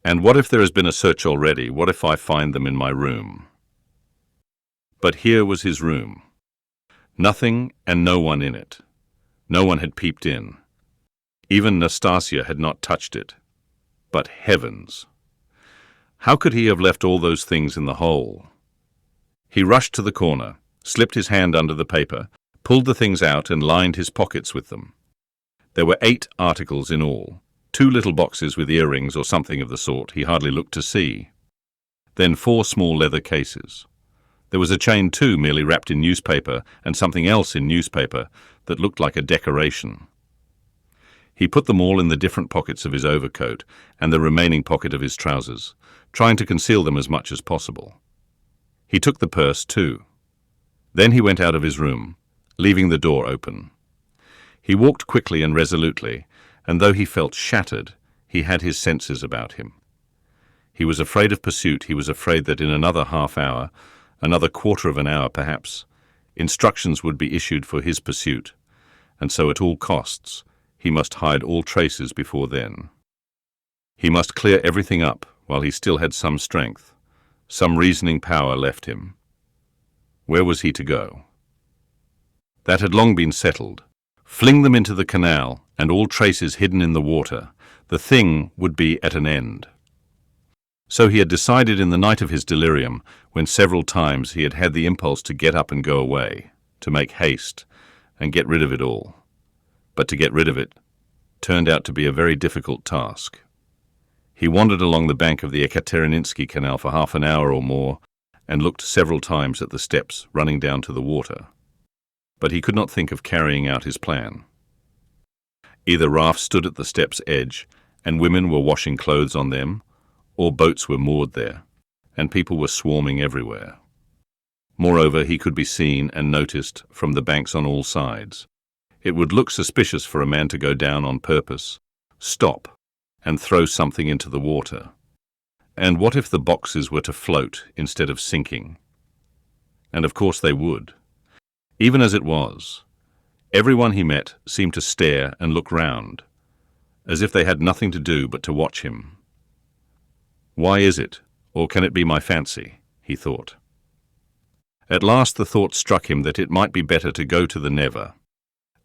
And what if there has been a search already? What if I find them in my room? But here was his room. Nothing and no one in it. No one had peeped in. Even Nastasia had not touched it. But heavens! How could he have left all those things in the hole? He rushed to the corner, slipped his hand under the paper, pulled the things out and lined his pockets with them. There were 8 articles in all, 2 little boxes with earrings or something of the sort he hardly looked to see. Then 4 small leather cases. There was a chain too, merely wrapped in newspaper, and something else in newspaper that looked like a decoration. He put them all in the different pockets of his overcoat and the remaining pocket of his trousers, trying to conceal them as much as possible. He took the purse too. Then he went out of his room, leaving the door open. He walked quickly and resolutely, and though he felt shattered, he had his senses about him. He was afraid of pursuit. He was afraid that in another half hour, another quarter of an hour perhaps, instructions would be issued for his pursuit, and so at all costs he must hide all traces before then. He must clear everything up while he still had some strength, some reasoning power left him. Where was he to go? That had long been settled. Fling them into the canal, and all traces hidden in the water. The thing would be at an end. So he had decided in the night of his delirium, when several times he had had the impulse to get up and go away, to make haste, and get rid of it all. But to get rid of it turned out to be a very difficult task. He wandered along the bank of the Ekaterininsky Canal for half an hour or more, and looked several times at the steps running down to the water. But he could not think of carrying out his plan. Either rafts stood at the step's edge, and women were washing clothes on them, or boats were moored there, and people were swarming everywhere. Moreover, he could be seen and noticed from the banks on all sides. It would look suspicious for a man to go down on purpose, stop, and throw something into the water. And what if the boxes were to float instead of sinking? And of course they would. Even as it was, everyone he met seemed to stare and look round, as if they had nothing to do but to watch him. Why is it, or can it be my fancy? He thought. At last the thought struck him that it might be better to go to the Neva.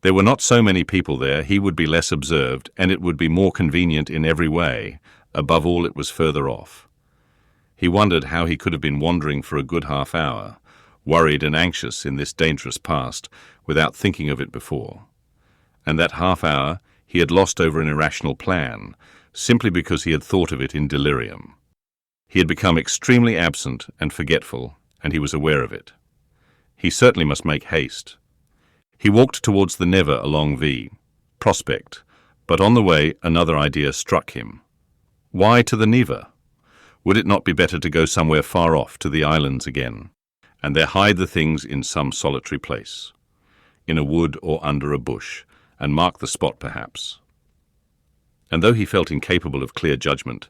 There were not so many people there, he would be less observed, and it would be more convenient in every way. Above all, it was further off. He wondered how he could have been wandering for a good half hour, worried and anxious in this dangerous past, without thinking of it before. And that half hour he had lost over an irrational plan, simply because he had thought of it in delirium. He had become extremely absent and forgetful, and he was aware of it. He certainly must make haste. He walked towards the Neva along V. Prospect, but on the way another idea struck him. Why to the Neva? Would it not be better to go somewhere far off to the islands again, and there hide the things in some solitary place, in a wood or under a bush, and mark the spot perhaps? And though he felt incapable of clear judgment,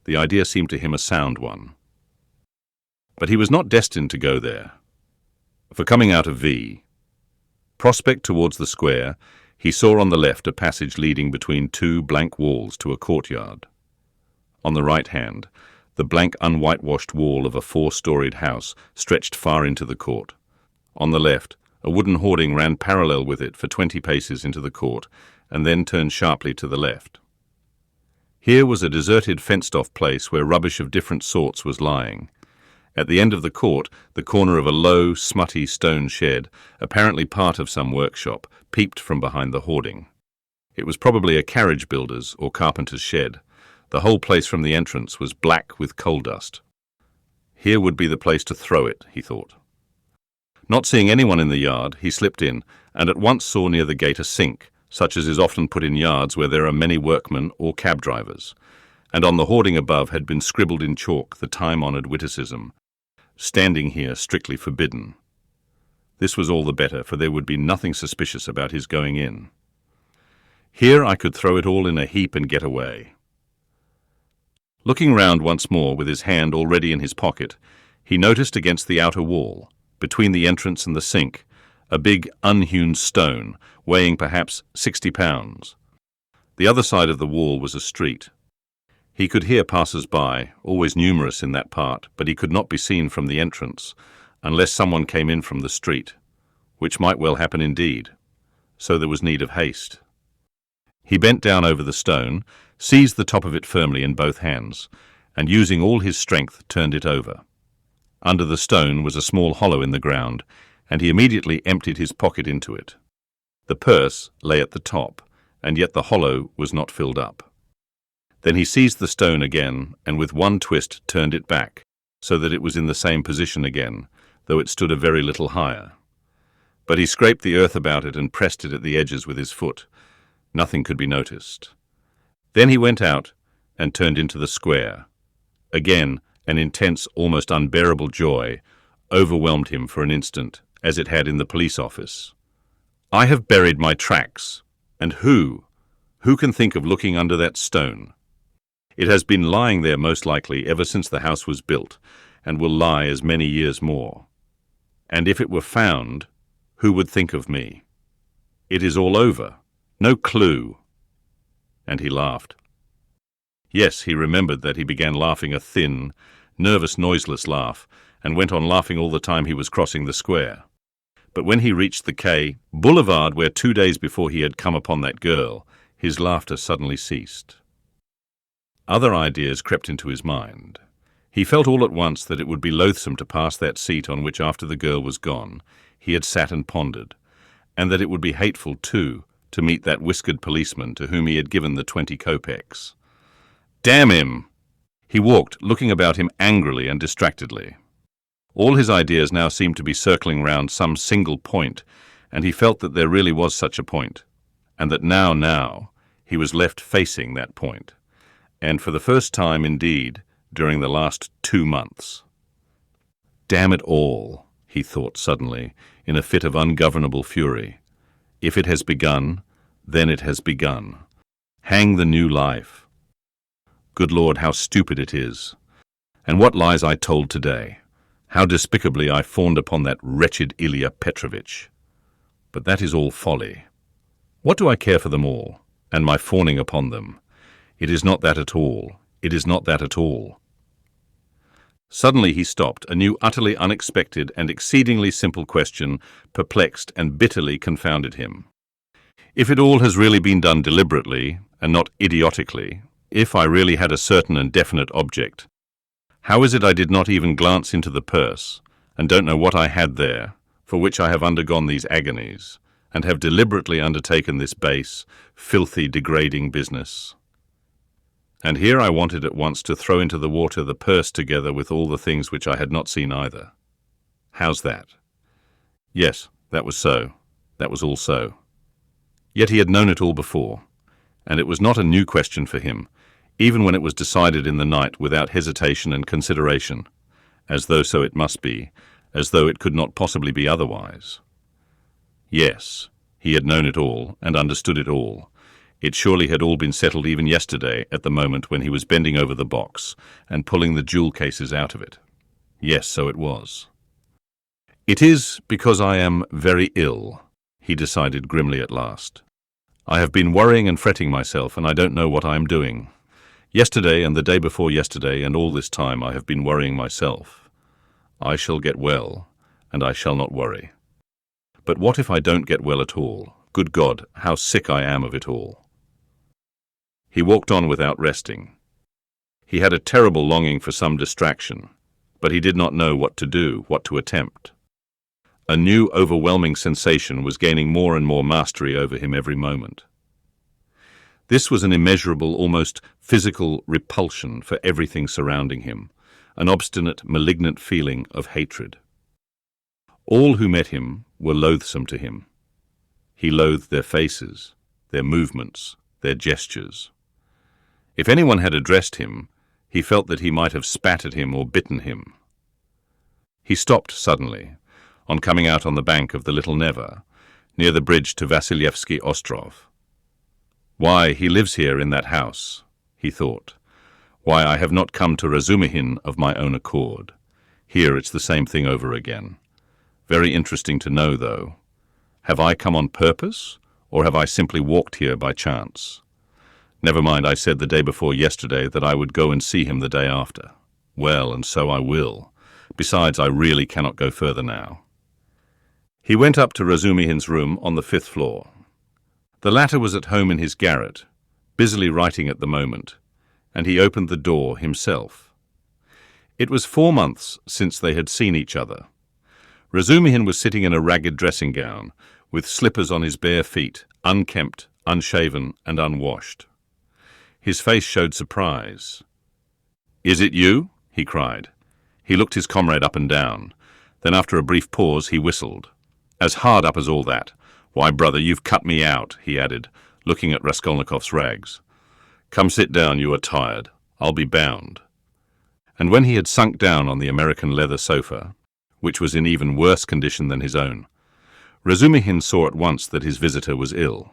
the idea seemed to him a sound one. But he was not destined to go there. For coming out of V. Prospect towards the square, he saw on the left a passage leading between 2 blank walls to a courtyard. On the right hand, the blank unwhitewashed wall of a 4-storied house stretched far into the court. On the left, a wooden hoarding ran parallel with it for 20 paces into the court, and then turned sharply to the left. Here was a deserted, fenced-off place where rubbish of different sorts was lying. At the end of the court, the corner of a low, smutty stone shed, apparently part of some workshop, peeped from behind the hoarding. It was probably a carriage builder's or carpenter's shed. The whole place from the entrance was black with coal dust. Here would be the place to throw it, he thought. Not seeing anyone in the yard, he slipped in, and at once saw near the gate a sink, such as is often put in yards where there are many workmen or cab drivers, and on the hoarding above had been scribbled in chalk the time-honoured witticism, "Standing here strictly forbidden." This was all the better, for there would be nothing suspicious about his going in. Here I could throw it all in a heap and get away. Looking round once more with his hand already in his pocket, he noticed against the outer wall, between the entrance and the sink, a big unhewn stone, weighing perhaps 60 pounds. The other side of the wall was a street. He could hear passers-by, always numerous in that part, but he could not be seen from the entrance, unless someone came in from the street, which might well happen indeed. So there was need of haste. He bent down over the stone, seized the top of it firmly in both hands, and using all his strength turned it over. Under the stone was a small hollow in the ground, and he immediately emptied his pocket into it. The purse lay at the top, and yet the hollow was not filled up. Then he seized the stone again, and with one twist turned it back, so that it was in the same position again, though it stood a very little higher. But he scraped the earth about it and pressed it at the edges with his foot. Nothing could be noticed. Then he went out and turned into the square. Again, an intense, almost unbearable joy overwhelmed him for an instant, as it had in the police office. I have buried my tracks. And who can think of looking under that stone? It has been lying there most likely ever since the house was built, and will lie as many years more. And if it were found, who would think of me? It is all over. No clue. And he laughed. Yes, he remembered that he began laughing a thin, nervous, noiseless laugh, and went on laughing all the time he was crossing the square. But when he reached the quay boulevard where 2 days before he had come upon that girl, his laughter suddenly ceased. Other ideas crept into his mind. He felt all at once that it would be loathsome to pass that seat on which, after the girl was gone, he had sat and pondered, and that it would be hateful, too, to meet that whiskered policeman to whom he had given the 20 kopecks. Damn him! He walked, looking about him angrily and distractedly. All his ideas now seemed to be circling round some single point, and he felt that there really was such a point, and that now, he was left facing that point, and for the first time, indeed, during the last 2 months. Damn it all, he thought suddenly, in a fit of ungovernable fury. If it has begun, then it has begun. Hang the new life. Good Lord, how stupid it is. And what lies I told today. How despicably I fawned upon that wretched Ilya Petrovitch. But that is all folly. What do I care for them all, and my fawning upon them? It is not that at all. It is not that at all. Suddenly he stopped. A new, utterly unexpected and exceedingly simple question perplexed and bitterly confounded him. If it all has really been done deliberately, and not idiotically, if I really had a certain and definite object, how is it I did not even glance into the purse, and don't know what I had there, for which I have undergone these agonies, and have deliberately undertaken this base, filthy, degrading business? And here I wanted at once to throw into the water the purse together with all the things which I had not seen either. How's that? Yes, that was so. That was all so. Yet he had known it all before, and it was not a new question for him, even when it was decided in the night without hesitation and consideration, as though so it must be, as though it could not possibly be otherwise. Yes, he had known it all and understood it all. It surely had all been settled even yesterday at the moment when he was bending over the box and pulling the jewel cases out of it. Yes, so it was. It is because I am very ill, he decided grimly at last. I have been worrying and fretting myself, and I don't know what I am doing. Yesterday and the day before yesterday and all this time I have been worrying myself. I shall get well, and I shall not worry. But what if I don't get well at all? Good God, how sick I am of it all. He walked on without resting. He had a terrible longing for some distraction, but he did not know what to do, what to attempt. A new, overwhelming sensation was gaining more and more mastery over him every moment. This was an immeasurable, almost physical repulsion for everything surrounding him, an obstinate, malignant feeling of hatred. All who met him were loathsome to him. He loathed their faces, their movements, their gestures. If anyone had addressed him, he felt that he might have spat at him or bitten him. He stopped suddenly, on coming out on the bank of the Little Neva, near the bridge to Vasilyevsky Ostrov. Why, he lives here in that house, he thought. Why, I have not come to Razumihin of my own accord. Here it's the same thing over again. Very interesting to know, though. Have I come on purpose, or have I simply walked here by chance? Never mind, I said the day before yesterday that I would go and see him the day after. Well, and so I will. Besides, I really cannot go further now. He went up to Razumihin's room on the 5th floor. The latter was at home in his garret, busily writing at the moment, and he opened the door himself. It was 4 months since they had seen each other. Razumihin was sitting in a ragged dressing gown, with slippers on his bare feet, unkempt, unshaven, and unwashed. His face showed surprise. "Is it you?" he cried. He looked his comrade up and down. Then after a brief pause he whistled. "As hard up as all that? Why, brother, you've cut me out," he added, looking at Raskolnikov's rags. "Come sit down, you are tired. I'll be bound." And when he had sunk down on the American leather sofa, which was in even worse condition than his own, Razumihin saw at once that his visitor was ill.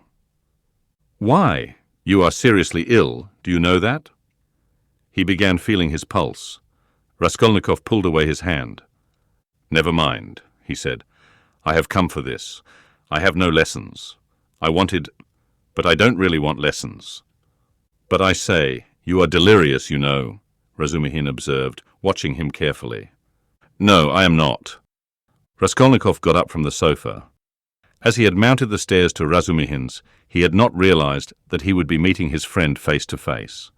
"Why? You are seriously ill, do you know that?" He began feeling his pulse. Raskolnikov pulled away his hand. "Never mind," he said. "I have come for this. I have no lessons. But I don't really want lessons." "But I say, you are delirious, you know," Razumihin observed, watching him carefully. "No, I am not." Raskolnikov got up from the sofa. As he had mounted the stairs to Razumihin's, he had not realized that he would be meeting his friend face to face.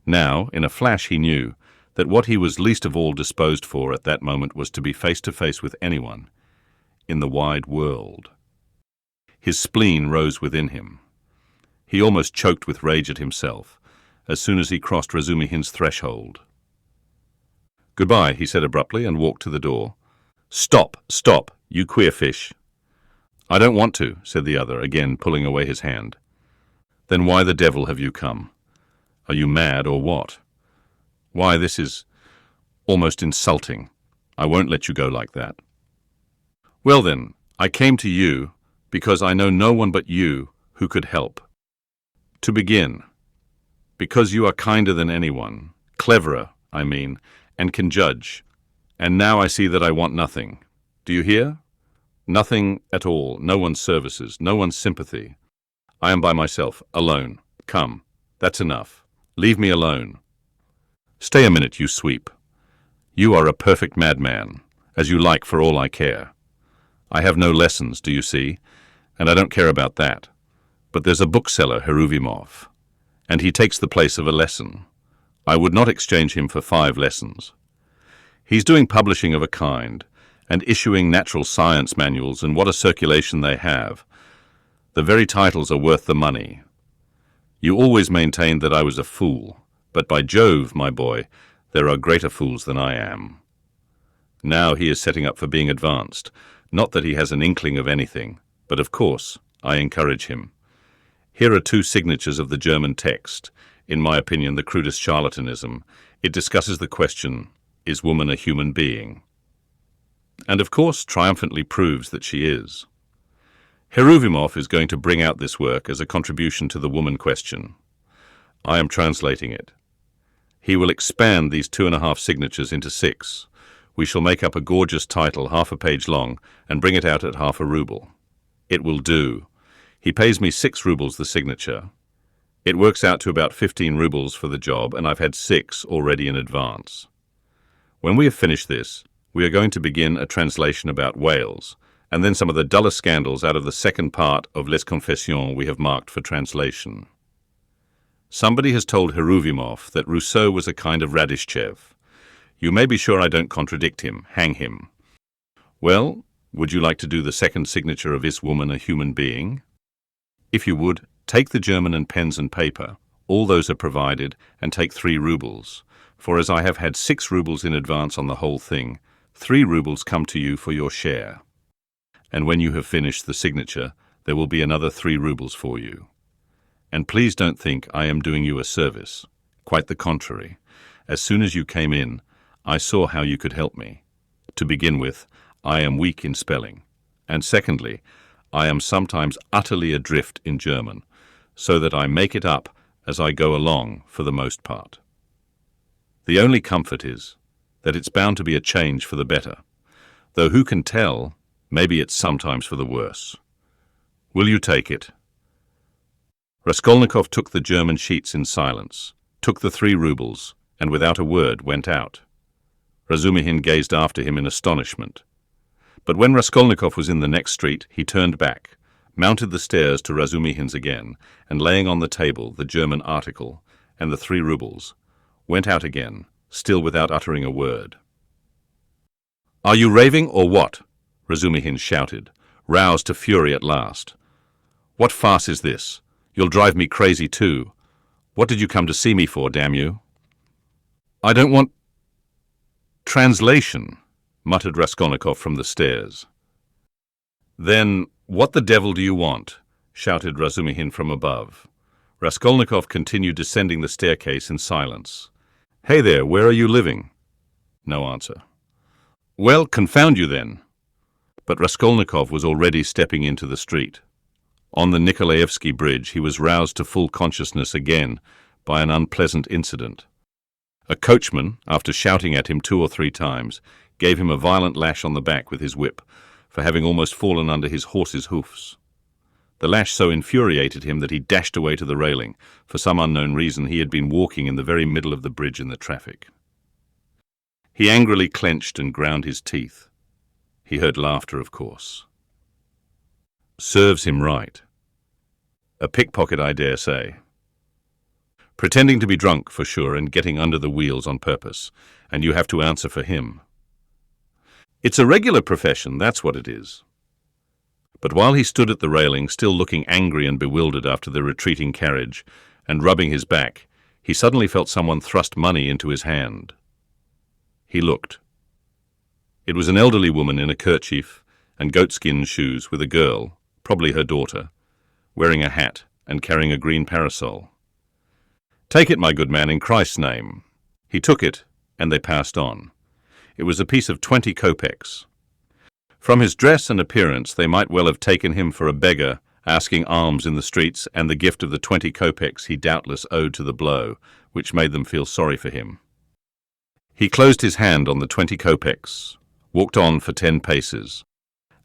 Now, in a flash, he knew that what he was least of all disposed for at that moment was to be face to face with anyone in the wide world. His spleen rose within him. He almost choked with rage at himself as soon as he crossed Razumihin's threshold. "Goodbye," he said abruptly, and walked to the door. Stop, you queer fish." "I don't want to," said the other, again pulling away his hand. "Then why the devil have you come? Are you mad or what? Why, this is almost insulting. I won't let you go like that." "Well then, I came to you because I know no one but you who could help. To begin, because you are kinder than anyone, cleverer, I mean, and can judge. And now I see that I want nothing. Do you hear? Nothing at all, no one's services, no one's sympathy. I am by myself, alone. Come, that's enough. Leave me alone. Stay a minute, you sweep. You are a perfect madman, as you like for all I care. I have no lessons, do you see, and I don't care about that. But there's a bookseller, Heruvimov, and he takes the place of a lesson. I would not exchange him for 5 lessons. He's doing publishing of a kind, and issuing natural science manuals, and what a circulation they have. The very titles are worth the money. You always maintained that I was a fool, but by Jove, my boy, there are greater fools than I am. Now he is setting up for being advanced, not that he has an inkling of anything, but of course I encourage him. Here are 2 signatures of the German text. In my opinion, the crudest charlatanism. It discusses the question, is woman a human being? And of course triumphantly proves that she is. Heruvimov is going to bring out this work as a contribution to the woman question. I am translating it. He will expand these 2.5 signatures into 6. We shall make up a gorgeous title, half a page long, and bring it out at half a ruble. It will do. He pays me 6 rubles the signature. It works out to about 15 rubles for the job, and I've had 6 already in advance. When we have finished this, we are going to begin a translation about Wales, and then some of the dullest scandals out of the second part of Les Confessions we have marked for translation. Somebody has told Heruvimov that Rousseau was a kind of Radishchev. You may be sure I don't contradict him. Hang him. Well, would you like to do the second signature of Is Woman a Human Being? If you would, take the German and pens and paper. All those are provided, and take 3 rubles. For as I have had 6 rubles in advance on the whole thing, 3 rubles come to you for your share. And when you have finished the signature, there will be another 3 rubles for you. And please don't think I am doing you a service. Quite the contrary. As soon as you came in, I saw how you could help me. To begin with, I am weak in spelling. And secondly, I am sometimes utterly adrift in German, so that I make it up as I go along for the most part. The only comfort is that it's bound to be a change for the better, though who can tell, maybe it's sometimes for the worse. Will you take it? Raskolnikov took the German sheets in silence, took the 3 rubles, and without a word went out. Razumihin gazed after him in astonishment. But when Raskolnikov was in the next street, he turned back, mounted the stairs to Razumihin's again, and laying on the table the German article and the 3 rubles, went out again, still without uttering a word. "Are you raving or what?" Razumihin shouted, roused to fury at last. "What farce is this? You'll drive me crazy too. What did you come to see me for, damn you?" "I don't want—" "Translation," muttered Raskolnikov from the stairs. "Then what the devil do you want?" shouted Razumihin from above. Raskolnikov continued descending the staircase in silence. "Hey there, where are you living?" No answer. "Well, confound you then." But Raskolnikov was already stepping into the street. On the Nikolaevsky bridge he was roused to full consciousness again by an unpleasant incident. A coachman, after shouting at him 2 or 3 times, gave him a violent lash on the back with his whip for having almost fallen under his horse's hoofs. The lash so infuriated him that he dashed away to the railing. For some unknown reason he had been walking in the very middle of the bridge in the traffic. He angrily clenched and ground his teeth. He heard laughter, of course. Serves him right. A pickpocket, I dare say. Pretending to be drunk, for sure, and getting under the wheels on purpose, and you have to answer for him. It's a regular profession, that's what it is. But while he stood at the railing, still looking angry and bewildered after the retreating carriage, and rubbing his back, he suddenly felt someone thrust money into his hand. He looked. It was an elderly woman in a kerchief and goatskin shoes with a girl, probably her daughter, wearing a hat and carrying a green parasol. "Take it, my good man, in Christ's name." He took it, and they passed on. It was a piece of 20 kopecks. From his dress and appearance, they might well have taken him for a beggar asking alms in the streets, and the gift of the 20 kopecks he doubtless owed to the blow, which made them feel sorry for him. He closed his hand on the 20 kopecks, walked on for 10 paces,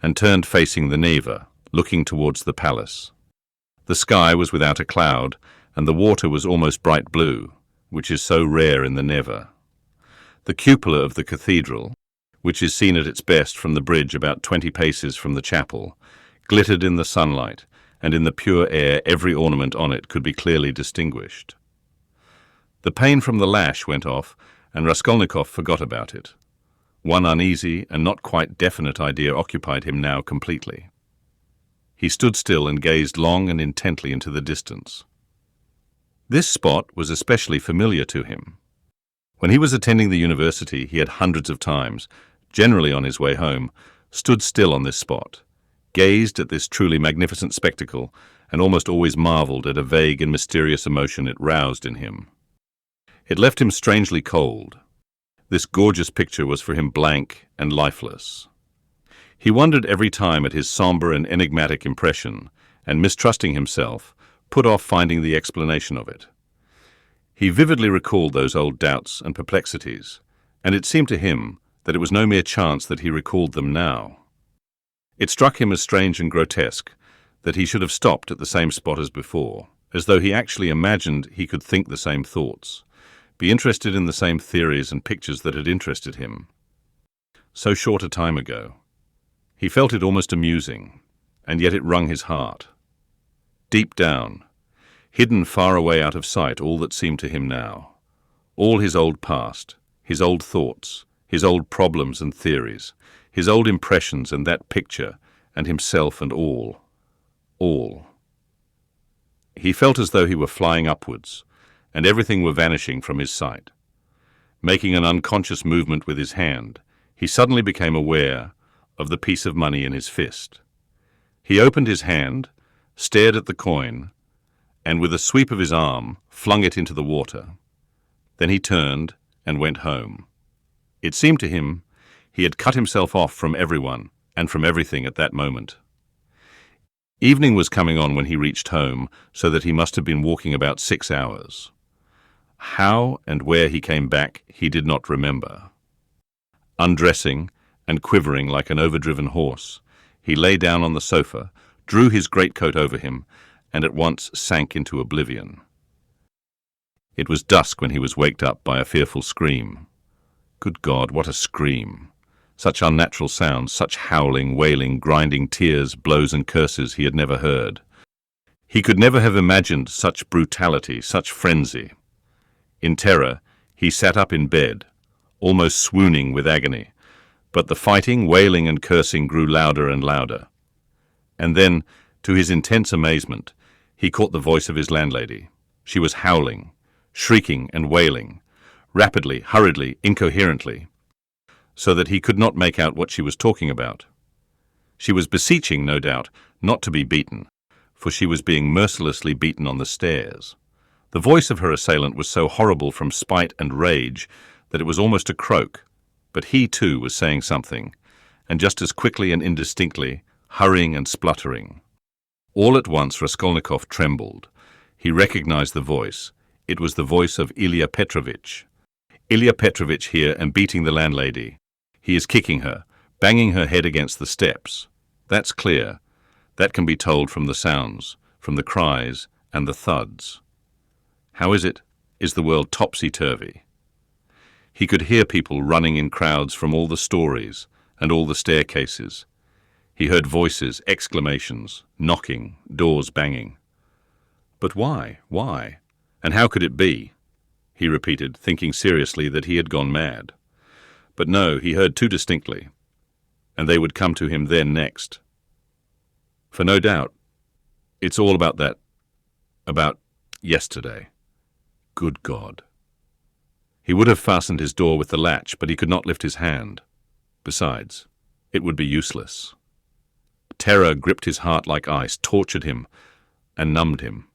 and turned facing the Neva, looking towards the palace. The sky was without a cloud, and the water was almost bright blue, which is so rare in the Neva. The cupola of the cathedral, which is seen at its best from the bridge about 20 paces from the chapel, glittered in the sunlight, and in the pure air every ornament on it could be clearly distinguished. The pain from the lash went off, and Raskolnikov forgot about it. One uneasy and not quite definite idea occupied him now completely. He stood still and gazed long and intently into the distance. This spot was especially familiar to him. When he was attending the university, he had hundreds of times, generally on his way home, stood still on this spot, gazed at this truly magnificent spectacle, and almost always marveled at a vague and mysterious emotion it roused in him. It left him strangely cold. This gorgeous picture was for him blank and lifeless. He wondered every time at his somber and enigmatic impression, and mistrusting himself, put off finding the explanation of it. He vividly recalled those old doubts and perplexities, and it seemed to him that it was no mere chance that he recalled them now. It struck him as strange and grotesque that he should have stopped at the same spot as before, as though he actually imagined he could think the same thoughts, be interested in the same theories and pictures that had interested him. So short a time ago. He felt it almost amusing, and yet it wrung his heart. Deep down, hidden far away out of sight, all that seemed to him now, all his old past, his old thoughts, his old problems and theories, his old impressions and that picture, and himself and all. He felt as though he were flying upwards, and everything were vanishing from his sight. Making an unconscious movement with his hand, he suddenly became aware of the piece of money in his fist. He opened his hand, stared at the coin, and with a sweep of his arm flung it into the water. Then he turned and went home. It seemed to him he had cut himself off from everyone and from everything at that moment. Evening was coming on when he reached home, so that he must have been walking about 6 hours. How and where he came back he did not remember. Undressing and quivering like an overdriven horse, he lay down on the sofa, drew his greatcoat over him, and at once sank into oblivion. It was dusk when he was waked up by a fearful scream. Good God, what a scream! Such unnatural sounds, such howling, wailing, grinding tears, blows and curses he had never heard. He could never have imagined such brutality, such frenzy. In terror, he sat up in bed, almost swooning with agony, but the fighting, wailing and cursing grew louder and louder. And then, to his intense amazement, he caught the voice of his landlady. She was howling, shrieking and wailing, rapidly, hurriedly, incoherently, so that he could not make out what she was talking about. She was beseeching, no doubt, not to be beaten, for she was being mercilessly beaten on the stairs. The voice of her assailant was so horrible from spite and rage that it was almost a croak, but he too was saying something, and just as quickly and indistinctly, hurrying and spluttering. All at once Raskolnikov trembled. He recognized the voice. It was the voice of Ilya Petrovitch. Ilya Petrovitch here and beating the landlady. He is kicking her, banging her head against the steps. That's clear. That can be told from the sounds, from the cries and the thuds. How is it? Is the world topsy-turvy? He could hear people running in crowds from all the stories and all the staircases. He heard voices, exclamations, knocking, doors banging. But why? Why? And how could it be? He repeated, thinking seriously that he had gone mad. But no, he heard too distinctly, and they would come to him then next. For no doubt, it's all about yesterday. Good God. He would have fastened his door with the latch, but he could not lift his hand. Besides, it would be useless. Terror gripped his heart like ice, tortured him, and numbed him.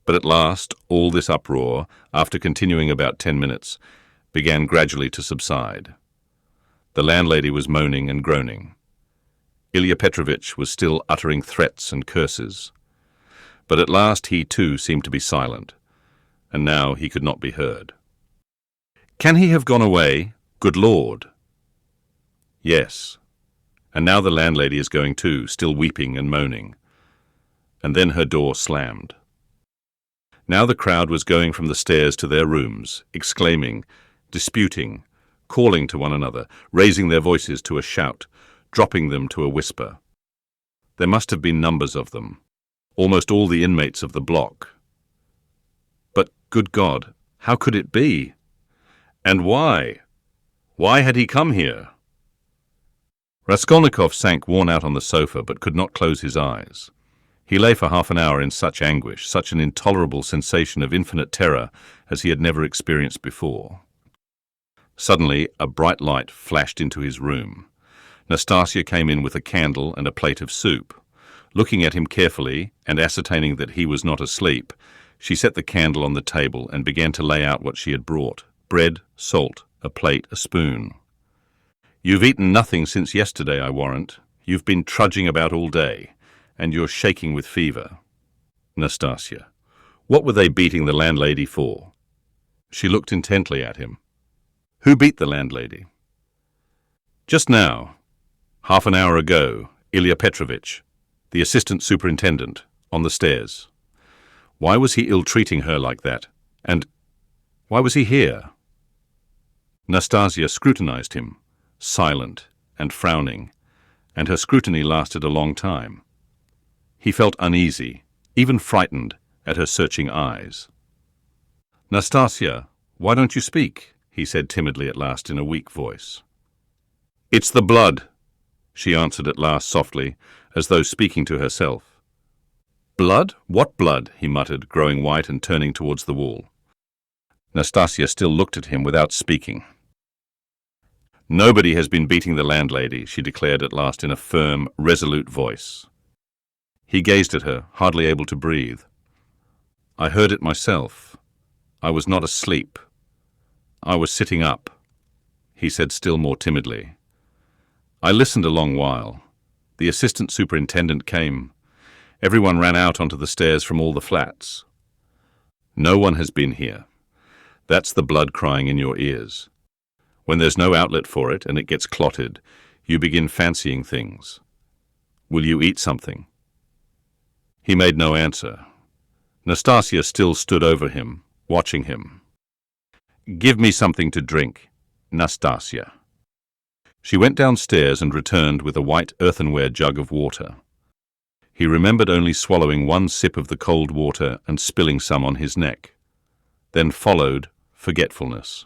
But at last, all this uproar, after continuing about 10 minutes, began gradually to subside. The landlady was moaning and groaning. Ilya Petrovitch was still uttering threats and curses. But at last he too seemed to be silent, and now he could not be heard. Can he have gone away? Good Lord! Yes. And now the landlady is going too, still weeping and moaning. And then her door slammed. Now the crowd was going from the stairs to their rooms, exclaiming, disputing, calling to one another, raising their voices to a shout, dropping them to a whisper. There must have been numbers of them, almost all the inmates of the block. But, good God, how could it be? And why? Why had he come here? Raskolnikov sank worn out on the sofa, but could not close his eyes. He lay for half an hour in such anguish, such an intolerable sensation of infinite terror as he had never experienced before. Suddenly, a bright light flashed into his room. Nastasia came in with a candle and a plate of soup. Looking at him carefully and ascertaining that he was not asleep, she set the candle on the table and began to lay out what she had brought: bread, salt, a plate, a spoon. "You've eaten nothing since yesterday, I warrant. You've been trudging about all day, and you're shaking with fever." Nastasia. What were they beating the landlady for? She looked intently at him. Who beat the landlady? Just now, half an hour ago, Ilya Petrovitch, the assistant superintendent, on the stairs. Why was he ill-treating her like that? And why was he here? Nastasia scrutinized him, silent and frowning, and her scrutiny lasted a long time. He felt uneasy, even frightened, at her searching eyes. "Nastasia, why don't you speak?" he said timidly at last in a weak voice. "It's the blood," she answered at last softly, as though speaking to herself. "Blood? What blood?" he muttered, growing white and turning towards the wall. Nastasia still looked at him without speaking. "Nobody has been beating the landlady," she declared at last in a firm, resolute voice. He gazed at her, hardly able to breathe. "I heard it myself. I was not asleep. I was sitting up," he said still more timidly. "I listened a long while. The assistant superintendent came. Everyone ran out onto the stairs from all the flats. No one has been here. That's the blood crying in your ears. When there's no outlet for it and it gets clotted, you begin fancying things. Will you eat something?" He made no answer. Nastasia still stood over him, watching him. "Give me something to drink, Nastasia." She went downstairs and returned with a white earthenware jug of water. He remembered only swallowing one sip of the cold water and spilling some on his neck. Then followed forgetfulness.